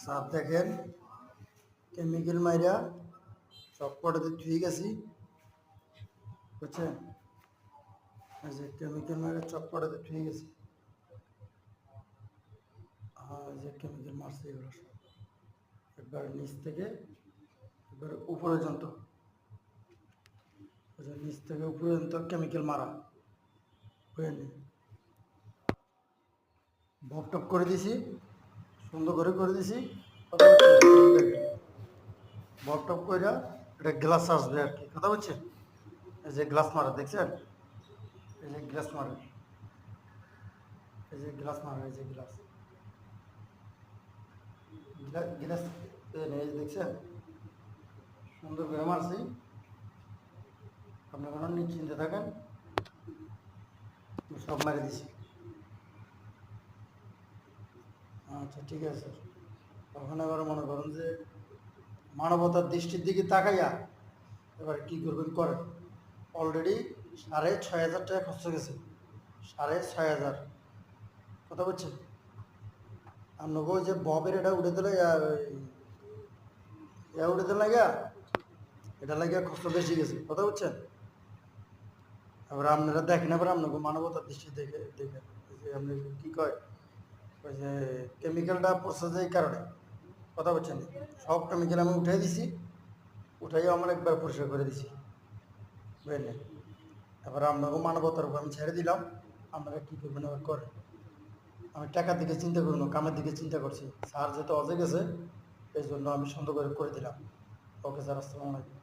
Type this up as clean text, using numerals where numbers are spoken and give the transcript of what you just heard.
Sir দেখেন chemical মাইরা সব কটাতে ধুয়ে গেছি বুঝছেন। এই যে কেমিক্যাল মাইরা সব কটাতে ধুয়ে গেছি। এই যে কেমিক্যাল মারছে এগুলো সব একবার নিচ থেকে একবার উপরে পর্যন্ত, নিচ থেকে উপরে পর্যন্ত কেমিক্যাল মারা বুঝলেন। ভপ টপ করে দিছি, সুন্দর করে দিছি। ভপ টপ করে এটা গ্লাস আসবে আর কি, কথা বলছেন। এই যে গ্লাস মারা দেখছেন, এই যে গ্লাস মারা, এই যে গ্লাস মারা, এই যে গ্লাস গ্লাস এই যে দেখছেন সুন্দর করে মারছি। আপনি কোনো নিশ্চিন্তে থাকেন, সব মারি দিছি। আচ্ছা ঠিক আছে। তখন এবার মনে করেন যে মানবতার দৃষ্টির দিকে তাকাইয়া এবার কী করবেন করেন। অলরেডি 6,500 টাকা খরচ গেছে, 6,500, কথা বলছেন। আপনাকে ওই যে ববের এটা উঠে দিলে উঠে দিলে লাগিয়া এটা লাগিয়া খরচ বেশি গেছে, কথা বলছেন। এবার আপনারা দেখেন, এবার আপনাকে মানবতার দৃষ্টি দেখে দেখে যে আপনি কী কয় ওই যে কেমিক্যালটা পড়ছে যে এই কারণে, কথা বলছেন। সব কেমিক্যাল আমি উঠাই দিছি, উঠাই আমার একবার পরিষ্কার করে দিছি বুঝলেন। এবার আপনাকে মানবতার উপর আমি ছেড়ে দিলাম, আপনারা কী করবেন এবার করেন। আমি টাকার দিকে চিন্তা করি না, কামের দিকে চিন্তা করছি। স্যার যেহেতু অজে গেছে এই জন্য আমি সুন্দর করে দিলাম। ওকে স্যার, আসসালামু আলাইকুম।